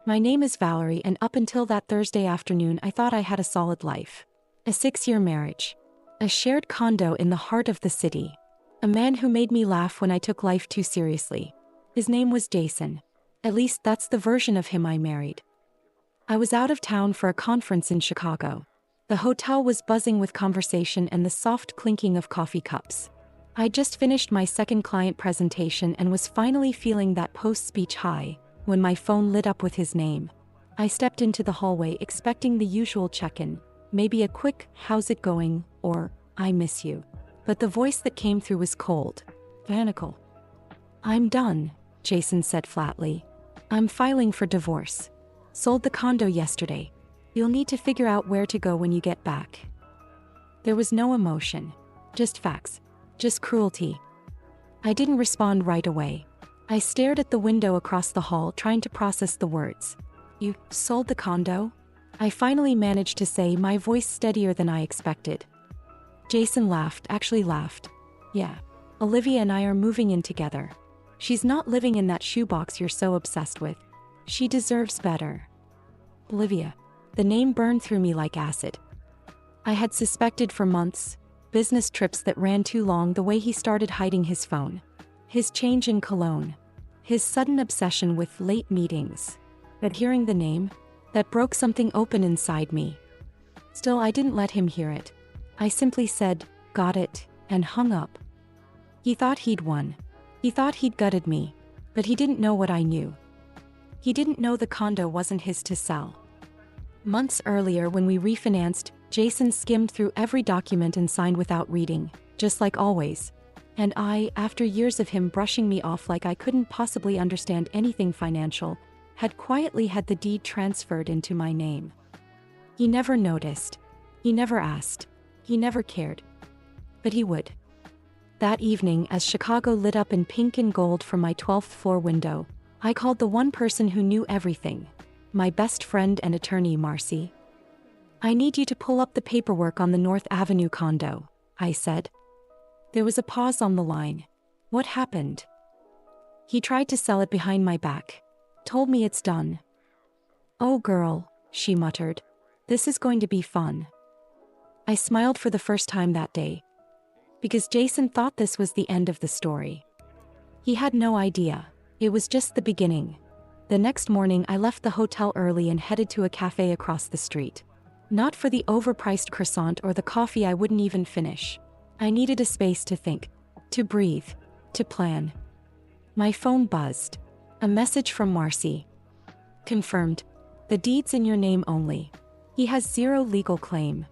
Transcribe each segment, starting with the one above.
My name is Valerie, and up until that Thursday afternoon, I thought I had a solid life. A 6-year marriage. A shared condo in the heart of the city. A man who made me laugh when I took life too seriously. His name was Jason. At least that's the version of him I married. I was out of town for a conference in Chicago. The hotel was buzzing with conversation and the soft clinking of coffee cups. I just finished my second client presentation and was finally feeling that post-speech high when my phone lit up with his name. I stepped into the hallway expecting the usual check-in, maybe a quick, "How's it going?" or "I miss you." But the voice that came through was cold, clinical. "I'm done," Jason said flatly. "I'm filing for divorce. Sold the condo yesterday. You'll need to figure out where to go when you get back." There was no emotion. Just facts. Just cruelty. I didn't respond right away. I stared at the window across the hall, trying to process the words. "You sold the condo?" I finally managed to say, my voice steadier than I expected. Jason laughed, actually laughed. "Yeah. Olivia and I are moving in together. She's not living in that shoebox you're so obsessed with. She deserves better." Olivia. The name burned through me like acid. I had suspected for months. Business trips that ran too long, the way he started hiding his phone. His change in cologne. His sudden obsession with late meetings. But hearing the name, that broke something open inside me. Still, I didn't let him hear it. I simply said, "Got it," and hung up. He thought he'd won. He thought he'd gutted me. But he didn't know what I knew. He didn't know the condo wasn't his to sell. Months earlier, when we refinanced, Jason skimmed through every document and signed without reading, just like always. And I, after years of him brushing me off like I couldn't possibly understand anything financial, had quietly had the deed transferred into my name. He never noticed. He never asked. He never cared. But he would. That evening, as Chicago lit up in pink and gold from my 12th floor window, I called the one person who knew everything. My best friend and attorney, Marcy. "I need you to pull up the paperwork on the North Avenue condo," I said. There was a pause on the line. "What happened?" "He tried to sell it behind my back. Told me it's done." "Oh girl," she muttered. "This is going to be fun." I smiled for the first time that day. Because Jason thought this was the end of the story. He had no idea. It was just the beginning. The next morning, I left the hotel early and headed to a cafe across the street. Not for the overpriced croissant or the coffee I wouldn't even finish. I needed a space to think, to breathe, to plan. My phone buzzed. A message from Marcy. "Confirmed. The deed's in your name only. He has zero legal claim."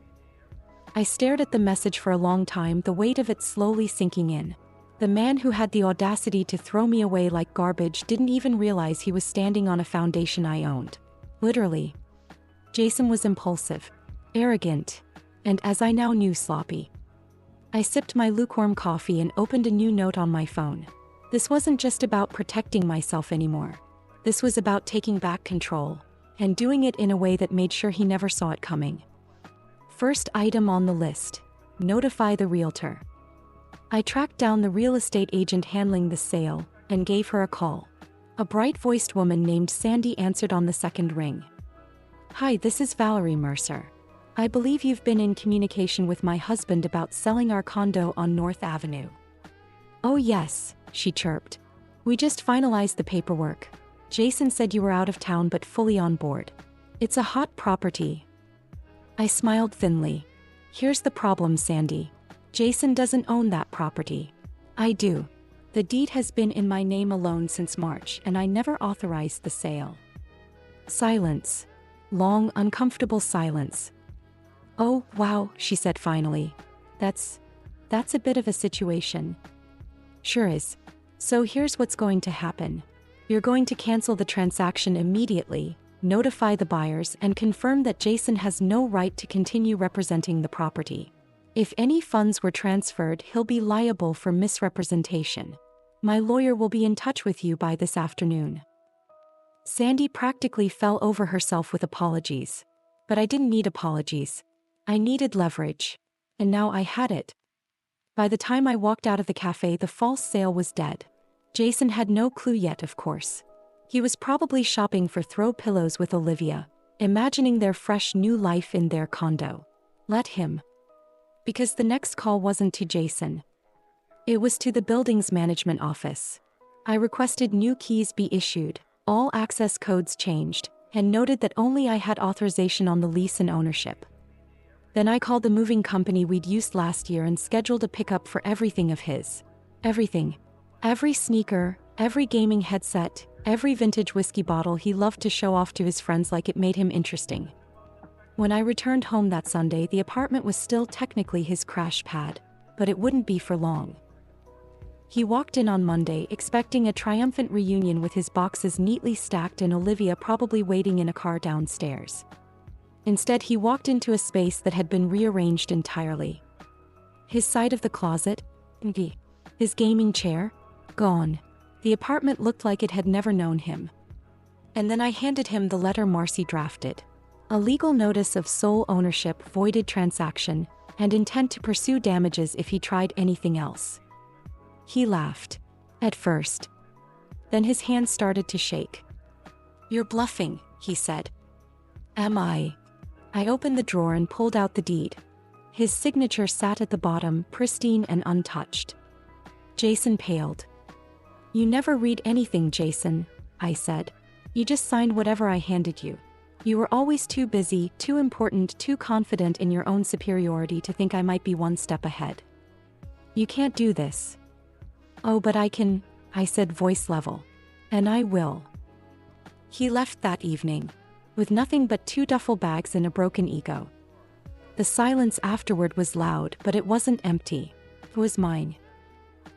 I stared at the message for a long time, the weight of it slowly sinking in. The man who had the audacity to throw me away like garbage didn't even realize he was standing on a foundation I owned. Literally. Jason was impulsive, arrogant, and as I now knew, sloppy. I sipped my lukewarm coffee and opened a new note on my phone. This wasn't just about protecting myself anymore. This was about taking back control, and doing it in a way that made sure he never saw it coming. First item on the list: notify the realtor. I tracked down the real estate agent handling the sale and gave her a call. A bright-voiced woman named Sandy answered on the second ring. "Hi, this is Valerie Mercer. I believe you've been in communication with my husband about selling our condo on North Avenue." "Oh yes," she chirped. "We just finalized the paperwork. Jason said you were out of town but fully on board. It's a hot property." I smiled thinly. "Here's the problem, Sandy. Jason doesn't own that property. I do. The deed has been in my name alone since March, and I never authorized the sale." Silence. Long, uncomfortable silence. "Oh, wow," she said finally. That's a bit of a situation." "Sure is. So here's what's going to happen. You're going to cancel the transaction immediately, notify the buyers, and confirm that Jason has no right to continue representing the property. If any funds were transferred, he'll be liable for misrepresentation. My lawyer will be in touch with you by this afternoon." Sandy practically fell over herself with apologies. But I didn't need apologies. I needed leverage. And now I had it. By the time I walked out of the cafe, the false sale was dead. Jason had no clue yet, of course. He was probably shopping for throw pillows with Olivia, imagining their fresh new life in their condo. Let him. Because the next call wasn't to Jason. It was to the building's management office. I requested new keys be issued, all access codes changed, and noted that only I had authorization on the lease and ownership. Then I called the moving company we'd used last year and scheduled a pickup for everything of his. Everything. Every sneaker, every gaming headset, every vintage whiskey bottle he loved to show off to his friends like it made him interesting. When I returned home that Sunday, the apartment was still technically his crash pad, but it wouldn't be for long. He walked in on Monday expecting a triumphant reunion with his boxes neatly stacked and Olivia probably waiting in a car downstairs. Instead, he walked into a space that had been rearranged entirely. His side of the closet, empty. His gaming chair, gone. The apartment looked like it had never known him. And then I handed him the letter Marcy drafted. A legal notice of sole ownership, voided transaction, and intent to pursue damages if he tried anything else. He laughed. At first. Then his hands started to shake. "You're bluffing," he said. "Am I?" I opened the drawer and pulled out the deed. His signature sat at the bottom, pristine and untouched. Jason paled. "You never read anything, Jason," I said. "You just signed whatever I handed you. You were always too busy, too important, too confident in your own superiority to think I might be one step ahead. You can't do this." "Oh, but I can," I said, voice level. "And I will." He left that evening, with nothing but 2 duffel bags and a broken ego. The silence afterward was loud, but it wasn't empty. It was mine.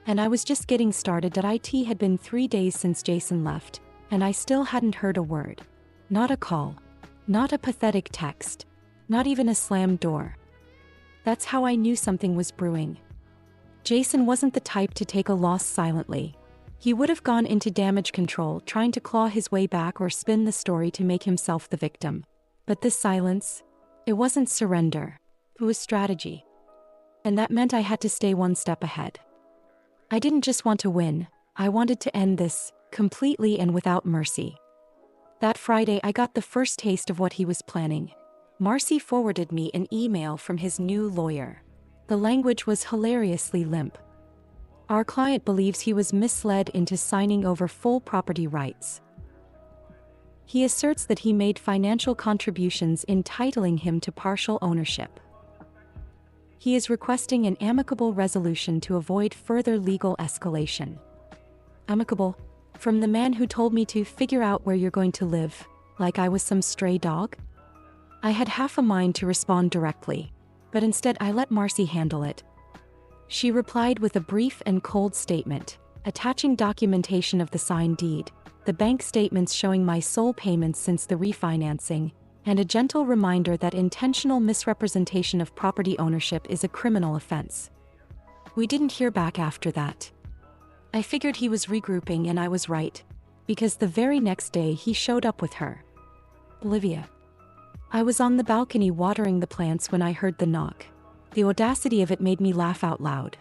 And I was just getting started. It had been 3 days since Jason left, and I still hadn't heard a word. Not a call. Not a pathetic text. Not even a slammed door. That's how I knew something was brewing. Jason wasn't the type to take a loss silently. He would have gone into damage control, trying to claw his way back or spin the story to make himself the victim. But this silence, it wasn't surrender. It was strategy. And that meant I had to stay one step ahead. I didn't just want to win, I wanted to end this, completely and without mercy. That Friday I got the first taste of what he was planning. Marcy forwarded me an email from his new lawyer. The language was hilariously limp. "Our client believes he was misled into signing over full property rights. He asserts that he made financial contributions entitling him to partial ownership. He is requesting an amicable resolution to avoid further legal escalation." Amicable? From the man who told me to figure out where you're going to live, like I was some stray dog? I had half a mind to respond directly, but instead I let Marcy handle it. She replied with a brief and cold statement, attaching documentation of the signed deed, the bank statements showing my sole payments since the refinancing, and a gentle reminder that intentional misrepresentation of property ownership is a criminal offense. We didn't hear back after that. I figured he was regrouping, and I was right, because the very next day he showed up with her. Olivia. I was on the balcony watering the plants when I heard the knock. The audacity of it made me laugh out loud.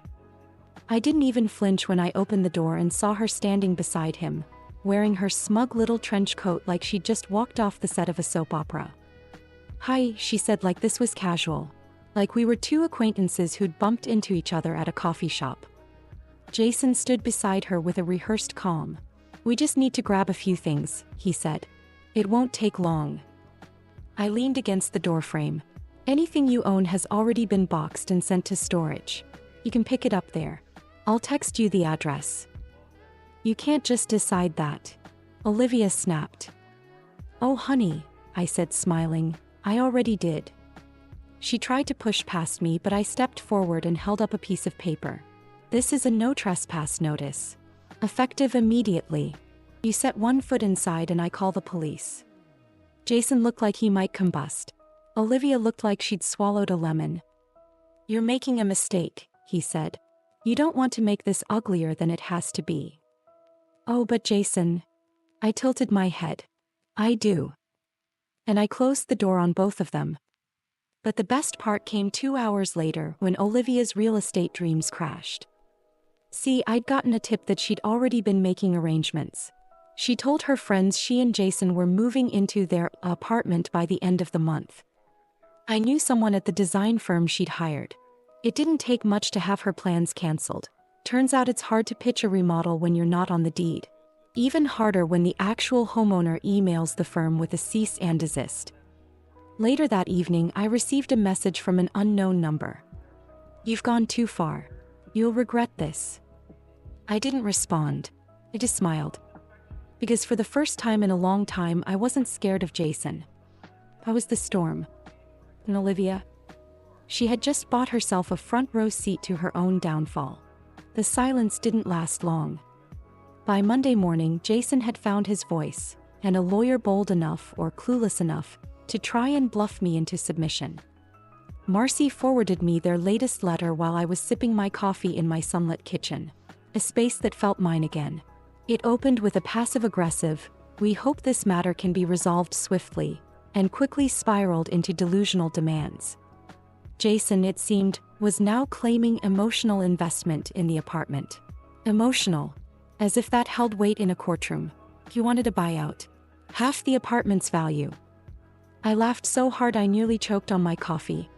I didn't even flinch when I opened the door and saw her standing beside him, wearing her smug little trench coat like she'd just walked off the set of a soap opera. "Hi," she said, like this was casual. Like we were 2 acquaintances who'd bumped into each other at a coffee shop. Jason stood beside her with a rehearsed calm. "We just need to grab a few things," he said. "It won't take long." I leaned against the doorframe. "Anything you own has already been boxed and sent to storage. You can pick it up there. I'll text you the address." "You can't just decide that," Olivia snapped. "Oh honey," I said, smiling, "I already did." She tried to push past me, but I stepped forward and held up a piece of paper. "This is a no trespass notice. Effective immediately. You set 1 foot inside and I call the police." Jason looked like he might combust. Olivia looked like she'd swallowed a lemon. "You're making a mistake," he said. "You don't want to make this uglier than it has to be." "Oh, but Jason." I tilted my head. "I do." And I closed the door on both of them. But the best part came 2 hours later when Olivia's real estate dreams crashed. See, I'd gotten a tip that she'd already been making arrangements. She told her friends she and Jason were moving into their apartment by the end of the month. I knew someone at the design firm she'd hired. It didn't take much to have her plans canceled. Turns out it's hard to pitch a remodel when you're not on the deed. Even harder when the actual homeowner emails the firm with a cease and desist. Later that evening, I received a message from an unknown number. "You've gone too far. You'll regret this." I didn't respond. I just smiled. Because for the first time in a long time, I wasn't scared of Jason. I was the storm. And Olivia? She had just bought herself a front row seat to her own downfall. The silence didn't last long. By Monday morning, Jason had found his voice, and a lawyer bold enough or clueless enough to try and bluff me into submission. Marcy forwarded me their latest letter while I was sipping my coffee in my sunlit kitchen, a space that felt mine again. It opened with a passive-aggressive, "We hope this matter can be resolved swiftly," and quickly spiraled into delusional demands. Jason, it seemed, was now claiming emotional investment in the apartment. Emotional, as if that held weight in a courtroom. He wanted a buyout. Half the apartment's value. I laughed so hard I nearly choked on my coffee.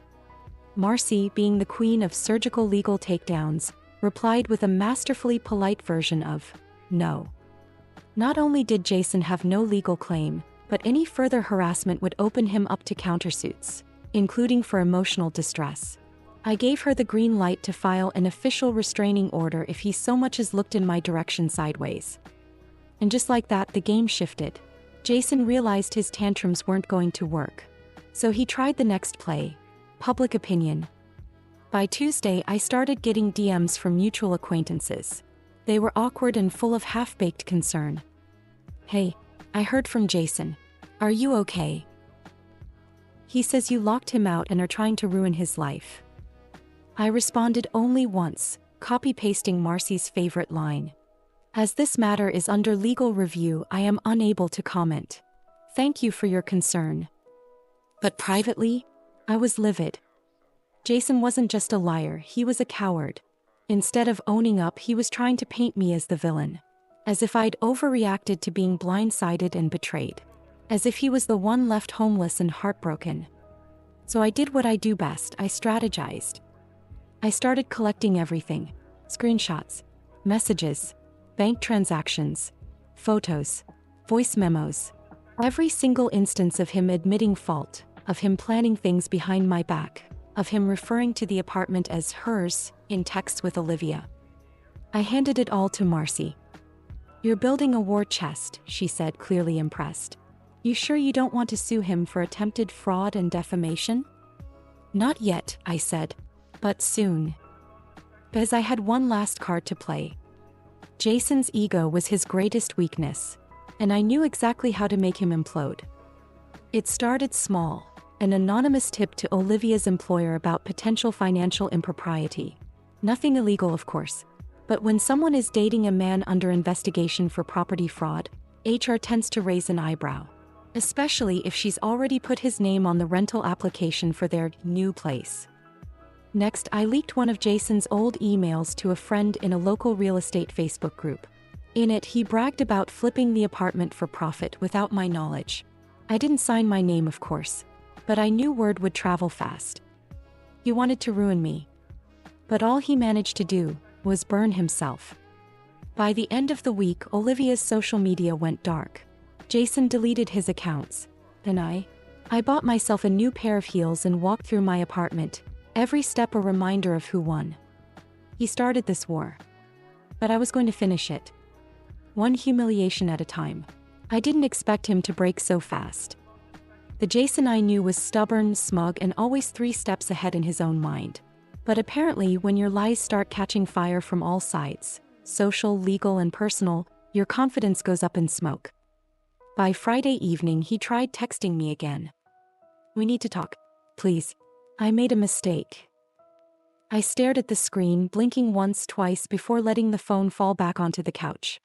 Marcy, being the queen of surgical legal takedowns, replied with a masterfully polite version of, "No." Not only did Jason have no legal claim, but any further harassment would open him up to countersuits, including for emotional distress. I gave her the green light to file an official restraining order if he so much as looked in my direction sideways. And just like that, the game shifted. Jason realized his tantrums weren't going to work. So he tried the next play: public opinion. By Tuesday, I started getting DMs from mutual acquaintances. They were awkward and full of half-baked concern. "Hey, I heard from Jason. Are you okay? He says you locked him out and are trying to ruin his life." I responded only once, copy-pasting Marcy's favorite line. "As this matter is under legal review, I am unable to comment. Thank you for your concern." But privately, I was livid. Jason wasn't just a liar, he was a coward. Instead of owning up, he was trying to paint me as the villain. As if I'd overreacted to being blindsided and betrayed. As if he was the one left homeless and heartbroken. So I did what I do best: I strategized. I started collecting everything: screenshots, messages, bank transactions, photos, voice memos. Every single instance of him admitting fault, of him planning things behind my back, of him referring to the apartment as hers in texts with Olivia. I handed it all to Marcy. "You're building a war chest," she said, clearly impressed. "You sure you don't want to sue him for attempted fraud and defamation?" "Not yet," I said, "but soon." Because I had one last card to play. Jason's ego was his greatest weakness, and I knew exactly how to make him implode. It started small: an anonymous tip to Olivia's employer about potential financial impropriety. Nothing illegal, of course. But when someone is dating a man under investigation for property fraud, HR tends to raise an eyebrow. Especially if she's already put his name on the rental application for their new place. Next, I leaked one of Jason's old emails to a friend in a local real estate Facebook group. In it, he bragged about flipping the apartment for profit without my knowledge. I didn't sign my name, of course, but I knew word would travel fast. He wanted to ruin me. But all he managed to do was burn himself. By the end of the week, Olivia's social media went dark. Jason deleted his accounts, and I bought myself a new pair of heels and walked through my apartment, every step a reminder of who won. He started this war. But I was going to finish it. One humiliation at a time. I didn't expect him to break so fast. The Jason I knew was stubborn, smug, and always 3 steps ahead in his own mind. But apparently, when your lies start catching fire from all sides, social, legal, and personal, your confidence goes up in smoke. By Friday evening, he tried texting me again. "We need to talk. Please. I made a mistake." I stared at the screen, blinking once, twice before letting the phone fall back onto the couch.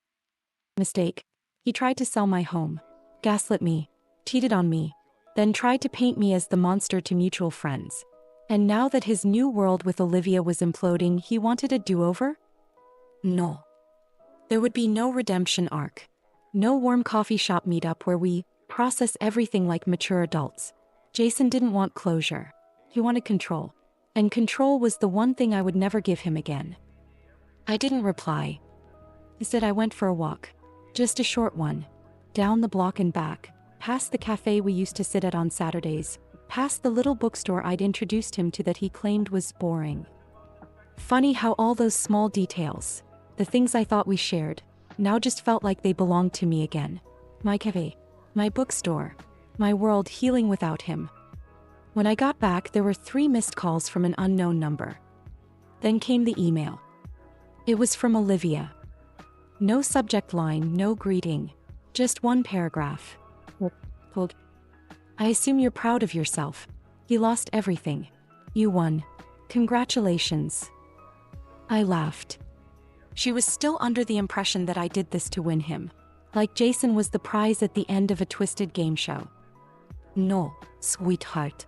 Mistake. He tried to sell my home, gaslit me, cheated on me, then tried to paint me as the monster to mutual friends. And now that his new world with Olivia was imploding, he wanted a do-over? No. There would be no redemption arc. No warm coffee shop meetup where we process everything like mature adults. Jason didn't want closure. He wanted control. And control was the one thing I would never give him again. I didn't reply. Instead, I went for a walk. Just a short one. Down the block and back, past the cafe we used to sit at on Saturdays, past the little bookstore I'd introduced him to that he claimed was boring. Funny how all those small details, the things I thought we shared, now just felt like they belonged to me again. My cafe, my bookstore, my world healing without him. When I got back, there were 3 missed calls from an unknown number. Then came the email. It was from Olivia. No subject line, no greeting. Just one paragraph. I assume you're proud of yourself. You lost everything. You won. Congratulations. I laughed. She was still under the impression that I did this to win him. Like Jason was the prize at the end of a twisted game show. No, sweetheart.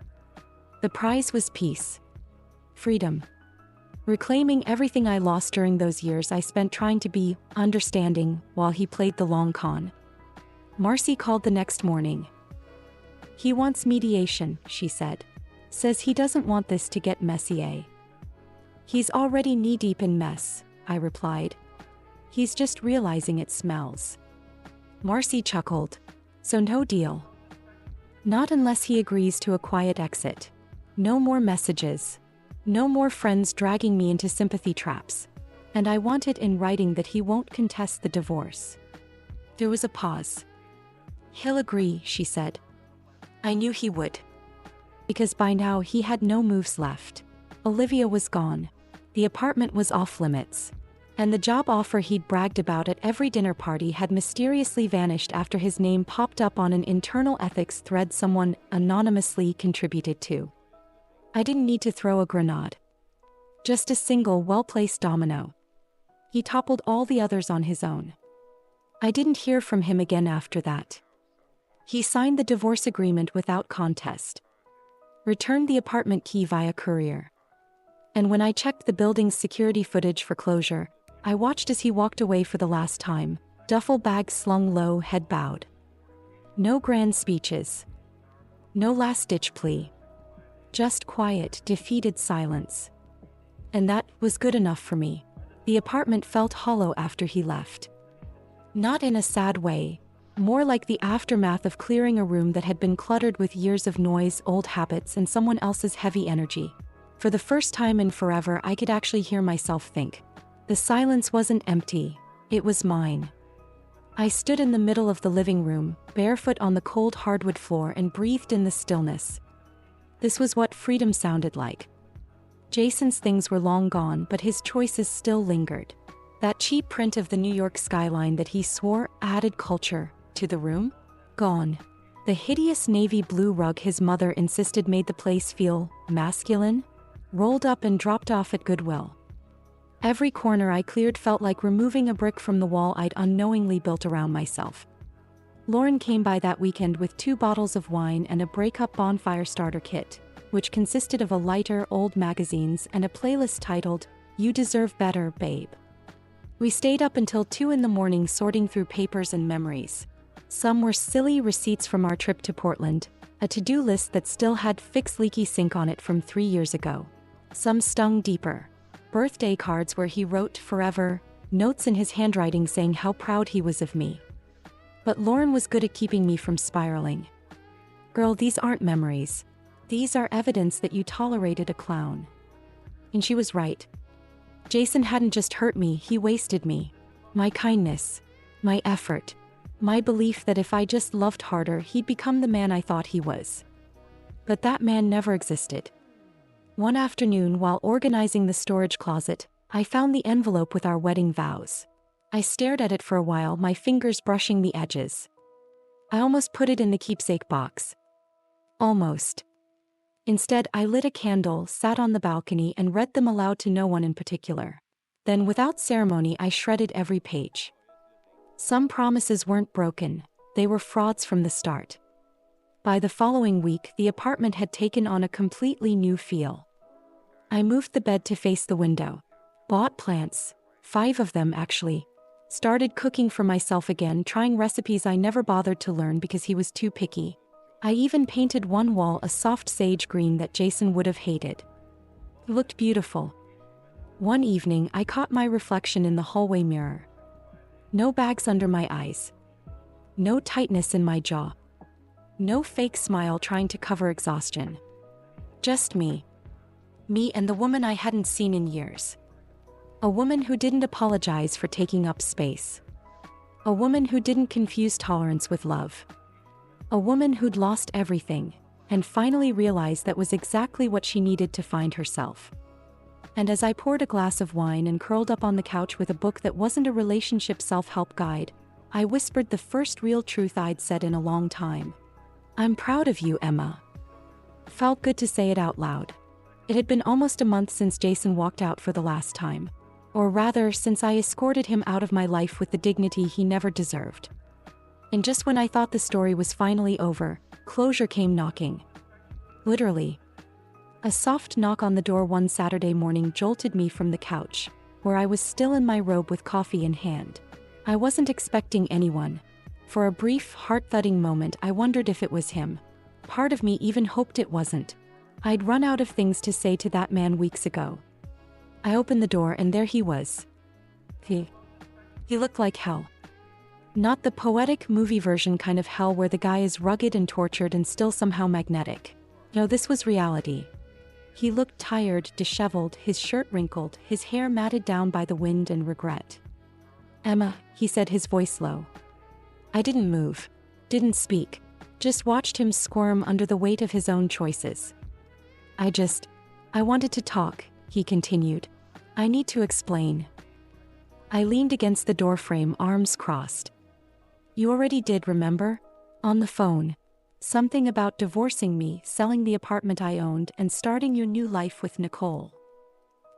The prize was peace. Freedom. Reclaiming everything I lost during those years I spent trying to be understanding while he played the long con. Marcy called the next morning. He wants mediation, she said. Says he doesn't want this to get messy, eh? He's already knee-deep in mess, I replied. He's just realizing it smells. Marcy chuckled. So no deal. Not unless he agrees to a quiet exit. No more messages. No more friends dragging me into sympathy traps. And I want it in writing that he won't contest the divorce. There was a pause. He'll agree, she said. I knew he would. Because by now he had no moves left. Olivia was gone. The apartment was off limits. And the job offer he'd bragged about at every dinner party had mysteriously vanished after his name popped up on an internal ethics thread someone anonymously contributed to. I didn't need to throw a grenade. Just a single well-placed domino. He toppled all the others on his own. I didn't hear from him again after that. He signed the divorce agreement without contest. Returned the apartment key via courier. And when I checked the building's security footage for closure, I watched as he walked away for the last time, duffel bag slung low, head bowed. No grand speeches. No last-ditch plea. Just quiet, defeated silence. And that was good enough for me. The apartment felt hollow after he left. Not in a sad way, more like the aftermath of clearing a room that had been cluttered with years of noise, old habits, and someone else's heavy energy. For the first time in forever, I could actually hear myself think. The silence wasn't empty, it was mine. I stood in the middle of the living room, barefoot on the cold hardwood floor, and breathed in the stillness. This was what freedom sounded like. Jason's things were long gone, but his choices still lingered. That cheap print of the New York skyline that he swore added culture to the room? Gone. The hideous navy blue rug his mother insisted made the place feel masculine? Rolled up and dropped off at Goodwill. Every corner I cleared felt like removing a brick from the wall I'd unknowingly built around myself. Lauren came by that weekend with 2 bottles of wine and a breakup bonfire starter kit, which consisted of a lighter, old magazines and a playlist titled, You Deserve Better, Babe. We stayed up until 2 in the morning sorting through papers and memories. Some were silly receipts from our trip to Portland, a to-do list that still had fix leaky sink on it from 3 years ago. Some stung deeper. Birthday cards where he wrote forever, notes in his handwriting saying how proud he was of me. But Lauren was good at keeping me from spiraling. Girl, these aren't memories. These are evidence that you tolerated a clown. And she was right. Jason hadn't just hurt me, he wasted me. My kindness. My effort. My belief that if I just loved harder, he'd become the man I thought he was. But that man never existed. One afternoon, while organizing the storage closet, I found the envelope with our wedding vows. I stared at it for a while, my fingers brushing the edges. I almost put it in the keepsake box. Almost. Instead, I lit a candle, sat on the balcony, and read them aloud to no one in particular. Then, without ceremony, I shredded every page. Some promises weren't broken, they were frauds from the start. By the following week, the apartment had taken on a completely new feel. I moved the bed to face the window. Bought plants, 5 of them actually. Started cooking for myself again, trying recipes I never bothered to learn because he was too picky. I even painted one wall a soft sage green that Jason would have hated. It looked beautiful. One evening, I caught my reflection in the hallway mirror. No bags under my eyes. No tightness in my jaw. No fake smile trying to cover exhaustion. Just me. Me and the woman I hadn't seen in years. A woman who didn't apologize for taking up space. A woman who didn't confuse tolerance with love. A woman who'd lost everything, and finally realized that was exactly what she needed to find herself. And as I poured a glass of wine and curled up on the couch with a book that wasn't a relationship self-help guide, I whispered the first real truth I'd said in a long time. "I'm proud of you, Emma." Felt good to say it out loud. It had been almost a month since Jason walked out for the last time. Or rather, since I escorted him out of my life with the dignity he never deserved. And just when I thought the story was finally over, closure came knocking. Literally. A soft knock on the door one Saturday morning jolted me from the couch, where I was still in my robe with coffee in hand. I wasn't expecting anyone. For a brief, heart-thudding moment, I wondered if it was him. Part of me even hoped it wasn't. I'd run out of things to say to that man weeks ago. I opened the door and there he was. He looked like hell. Not the poetic movie version kind of hell where the guy is rugged and tortured and still somehow magnetic. No, this was reality. He looked tired, disheveled, his shirt wrinkled, his hair matted down by the wind and regret. "Emma," he said, his voice low. I didn't move. Didn't speak. Just watched him squirm under the weight of his own choices. I wanted to talk," he continued. "I need to explain." I leaned against the doorframe, arms crossed. "You already did, remember? On the phone. Something about divorcing me, selling the apartment I owned, and starting your new life with Nicole."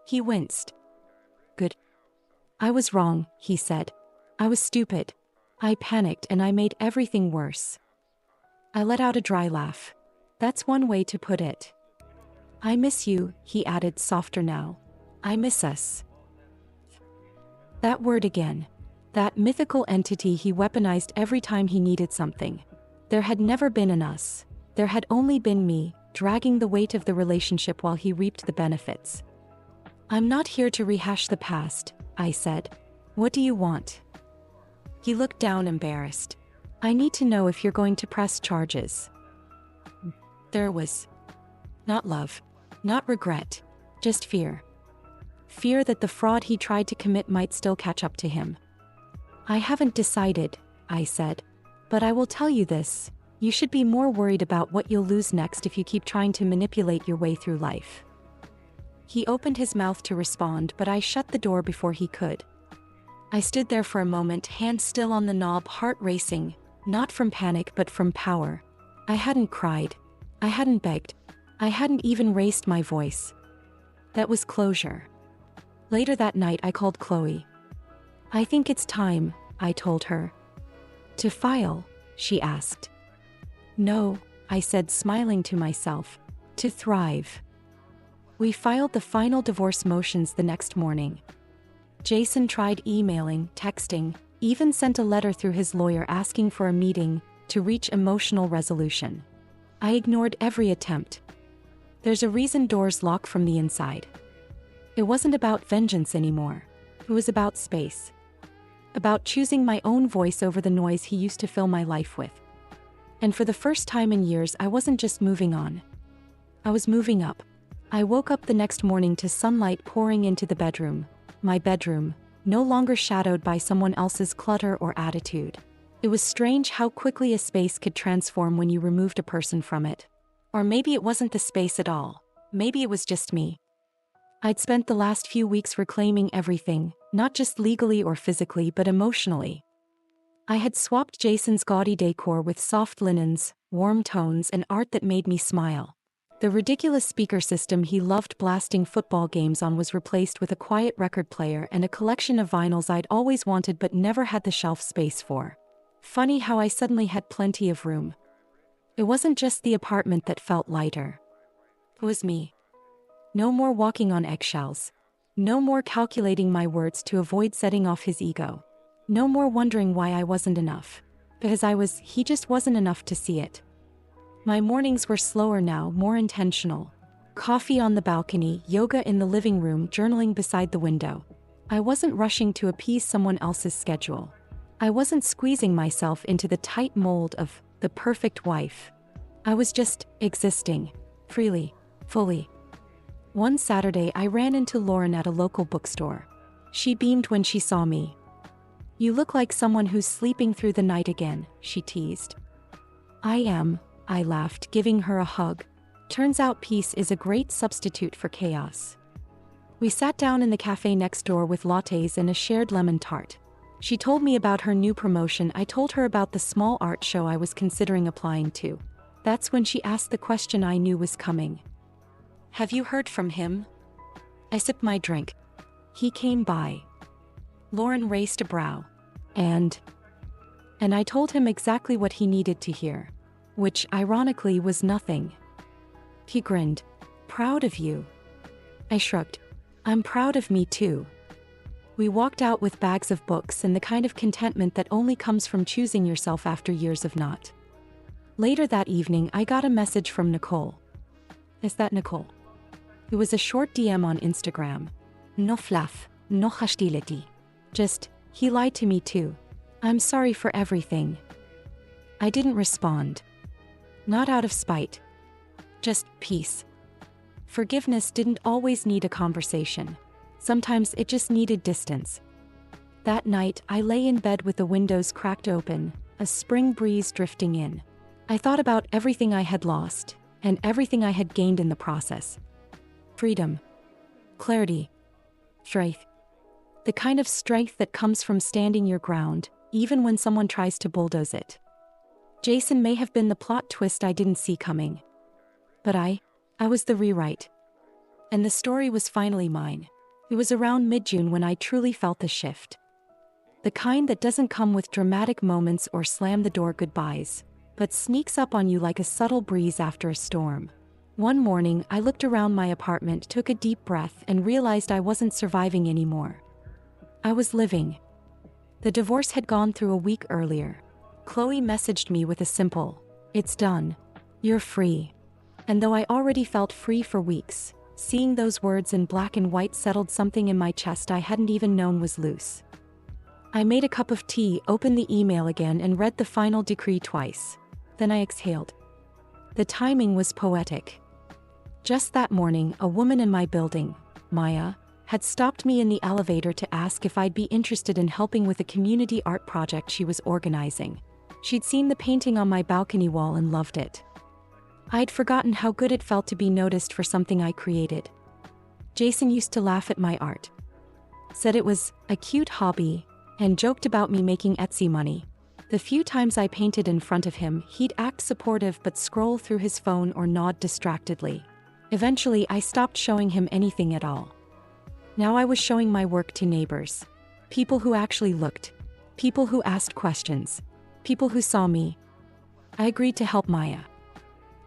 He winced. "Good. I was wrong," he said. "I was stupid. I panicked and I made everything worse." I let out a dry laugh. "That's one way to put it." "I miss you," he added, softer now. "I miss us." That word again. That mythical entity he weaponized every time he needed something. There had never been an us. There had only been me, dragging the weight of the relationship while he reaped the benefits. "I'm not here to rehash the past," I said. "What do you want?" He looked down, embarrassed. "I need to know if you're going to press charges." There was not love, not regret, just fear. Fear that the fraud he tried to commit might still catch up to him. "I haven't decided," I said. "But I will tell you this, you should be more worried about what you'll lose next if you keep trying to manipulate your way through life." He opened his mouth to respond, but I shut the door before he could. I stood there for a moment, hand still on the knob, heart racing, not from panic but from power. I hadn't cried. I hadn't begged. I hadn't even raised my voice. That was closure. Later that night I called Chloe. "I think it's time," I told her. "To file?" she asked. "No," I said, smiling to myself. "To thrive." We filed the final divorce motions the next morning. Jason tried emailing, texting, even sent a letter through his lawyer asking for a meeting to reach emotional resolution. I ignored every attempt. There's a reason doors lock from the inside. It wasn't about vengeance anymore. It was about space. About choosing my own voice over the noise he used to fill my life with. And for the first time in years, I wasn't just moving on. I was moving up. I woke up the next morning to sunlight pouring into the bedroom. My bedroom, no longer shadowed by someone else's clutter or attitude. It was strange how quickly a space could transform when you removed a person from it. Or maybe it wasn't the space at all. Maybe it was just me. I'd spent the last few weeks reclaiming everything, not just legally or physically but emotionally. I had swapped Jason's gaudy decor with soft linens, warm tones, and art that made me smile. The ridiculous speaker system he loved blasting football games on was replaced with a quiet record player and a collection of vinyls I'd always wanted but never had the shelf space for. Funny how I suddenly had plenty of room. It wasn't just the apartment that felt lighter. It was me. No more walking on eggshells. No more calculating my words to avoid setting off his ego. No more wondering why I wasn't enough. Because he just wasn't enough to see it. My mornings were slower now, more intentional. Coffee on the balcony, yoga in the living room, journaling beside the window. I wasn't rushing to appease someone else's schedule. I wasn't squeezing myself into the tight mold of the perfect wife. I was just existing, freely, fully. One Saturday, I ran into Lauren at a local bookstore. She beamed when she saw me. "You look like someone who's sleeping through the night again," she teased. "I am," I laughed, giving her a hug. Turns out peace is a great substitute for chaos. We sat down in the cafe next door with lattes and a shared lemon tart. She told me about her new promotion. I told her about the small art show I was considering applying to. That's when she asked the question I knew was coming. "Have you heard from him?" I sipped my drink. "He came by." Lauren raised a brow. And I told him exactly what he needed to hear. Which, ironically, was nothing. He grinned. "Proud of you." I shrugged. "I'm proud of me too." We walked out with bags of books and the kind of contentment that only comes from choosing yourself after years of not. Later that evening, I got a message from Nicole. "Is that Nicole?" It was a short DM on Instagram. "No fluff, no hostility. Just, he lied to me too. I'm sorry for everything." I didn't respond. Not out of spite. Just peace. Forgiveness didn't always need a conversation. Sometimes it just needed distance. That night, I lay in bed with the windows cracked open, a spring breeze drifting in. I thought about everything I had lost, and everything I had gained in the process. Freedom. Clarity. Strength. The kind of strength that comes from standing your ground, even when someone tries to bulldoze it. Jason may have been the plot twist I didn't see coming. But I was the rewrite. And the story was finally mine. It was around mid-June when I truly felt the shift. The kind that doesn't come with dramatic moments or slam the door goodbyes, but sneaks up on you like a subtle breeze after a storm. One morning, I looked around my apartment, took a deep breath, and realized I wasn't surviving anymore. I was living. The divorce had gone through a week earlier. Chloe messaged me with a simple, "It's done. You're free." And though I already felt free for weeks, seeing those words in black and white settled something in my chest I hadn't even known was loose. I made a cup of tea, opened the email again, and read the final decree twice. Then I exhaled. The timing was poetic. Just that morning, a woman in my building, Maya, had stopped me in the elevator to ask if I'd be interested in helping with a community art project she was organizing. She'd seen the painting on my balcony wall and loved it. I'd forgotten how good it felt to be noticed for something I created. Jason used to laugh at my art. Said it was a cute hobby, and joked about me making Etsy money. The few times I painted in front of him, he'd act supportive but scroll through his phone or nod distractedly. Eventually, I stopped showing him anything at all. Now I was showing my work to neighbors. People who actually looked. People who asked questions. People who saw me. I agreed to help Maya.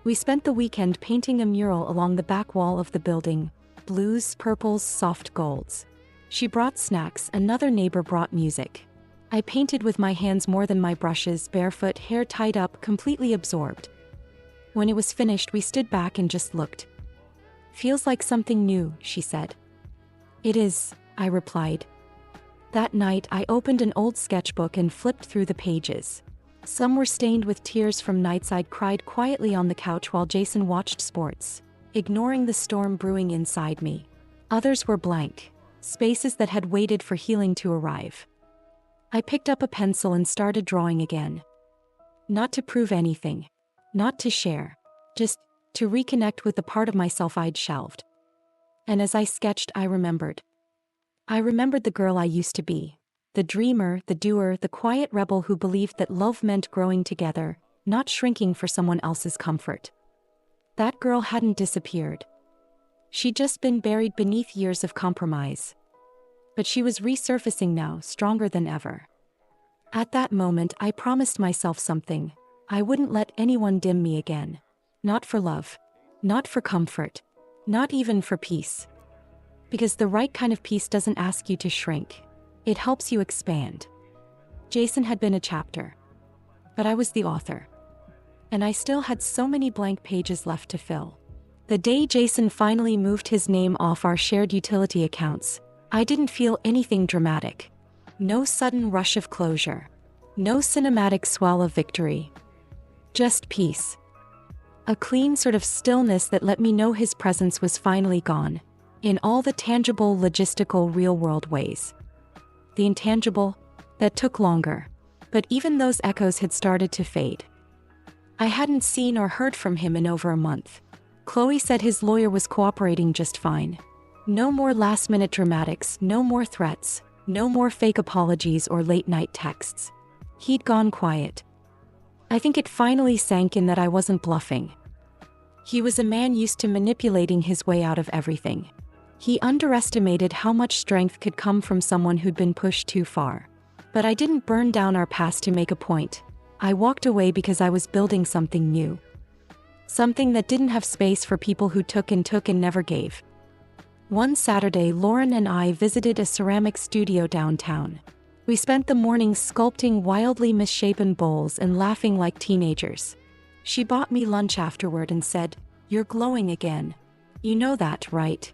We spent the weekend painting a mural along the back wall of the building. Blues, purples, soft golds. She brought snacks, another neighbor brought music. I painted with my hands more than my brushes, barefoot, hair tied up, completely absorbed. When it was finished, we stood back and just looked. "Feels like something new," she said. "It is," I replied. That night, I opened an old sketchbook and flipped through the pages. Some were stained with tears from nights I'd cried quietly on the couch while Jason watched sports, ignoring the storm brewing inside me. Others were blank, spaces that had waited for healing to arrive. I picked up a pencil and started drawing again. Not to prove anything. Not to share. Just to reconnect with the part of myself I'd shelved. And as I sketched, I remembered. I remembered the girl I used to be. The dreamer, the doer, the quiet rebel who believed that love meant growing together, not shrinking for someone else's comfort. That girl hadn't disappeared. She'd just been buried beneath years of compromise. But she was resurfacing now, stronger than ever. At that moment, I promised myself something. I wouldn't let anyone dim me again. Not for love. Not for comfort. Not even for peace. Because the right kind of peace doesn't ask you to shrink. It helps you expand. Jason had been a chapter, but I was the author. And I still had so many blank pages left to fill. The day Jason finally moved his name off our shared utility accounts, I didn't feel anything dramatic. No sudden rush of closure. No cinematic swell of victory. Just peace. A clean sort of stillness that let me know his presence was finally gone, in all the tangible, logistical, real-world ways. The intangible, that took longer, but even those echoes had started to fade. I hadn't seen or heard from him in over a month. Chloe said his lawyer was cooperating just fine. No more last-minute dramatics, no more threats, no more fake apologies or late-night texts. He'd gone quiet. I think it finally sank in that I wasn't bluffing. He was a man used to manipulating his way out of everything. He underestimated how much strength could come from someone who'd been pushed too far. But I didn't burn down our past to make a point. I walked away because I was building something new. Something that didn't have space for people who took and never gave. One Saturday, Lauren and I visited a ceramic studio downtown. We spent the morning sculpting wildly misshapen bowls and laughing like teenagers. She bought me lunch afterward and said, "You're glowing again. You know that, right?"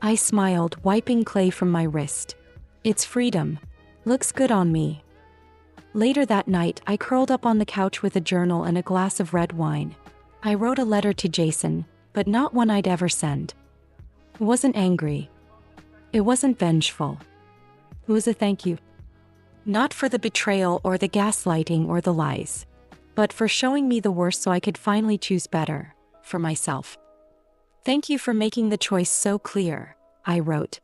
I smiled, wiping clay from my wrist. It's freedom. Looks good on me. Later that night, I curled up on the couch with a journal and a glass of red wine. I wrote a letter to Jason, but not one I'd ever send. It wasn't angry. It wasn't vengeful. It was a thank you. Not for the betrayal or the gaslighting or the lies, but for showing me the worst so I could finally choose better, for myself. Thank you for making the choice so clear, I wrote.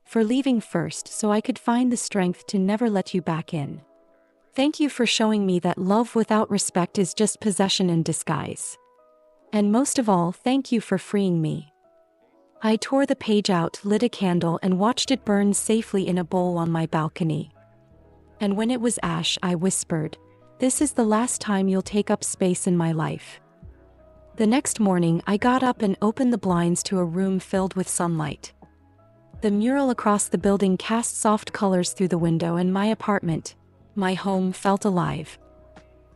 For leaving first so I could find the strength to never let you back in. Thank you for showing me that love without respect is just possession in disguise. And most of all, thank you for freeing me. I tore the page out, lit a candle, and watched it burn safely in a bowl on my balcony. And when it was ash, I whispered, "This is the last time you'll take up space in my life." The next morning, I got up and opened the blinds to a room filled with sunlight. The mural across the building cast soft colors through the window, and my apartment, my home, felt alive.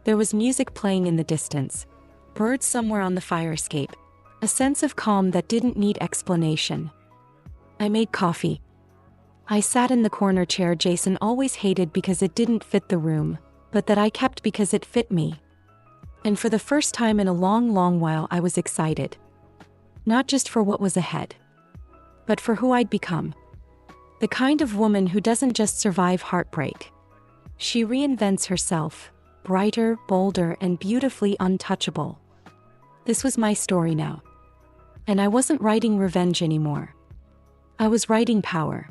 There was music playing in the distance, birds somewhere on the fire escape, a sense of calm that didn't need explanation. I made coffee. I sat in the corner chair Jason always hated because it didn't fit the room, but that I kept because it fit me. And for the first time in a long, long while, I was excited. Not just for what was ahead, but for who I'd become. The kind of woman who doesn't just survive heartbreak. She reinvents herself, brighter, bolder, and beautifully untouchable. This was my story now. And I wasn't writing revenge anymore. I was writing power.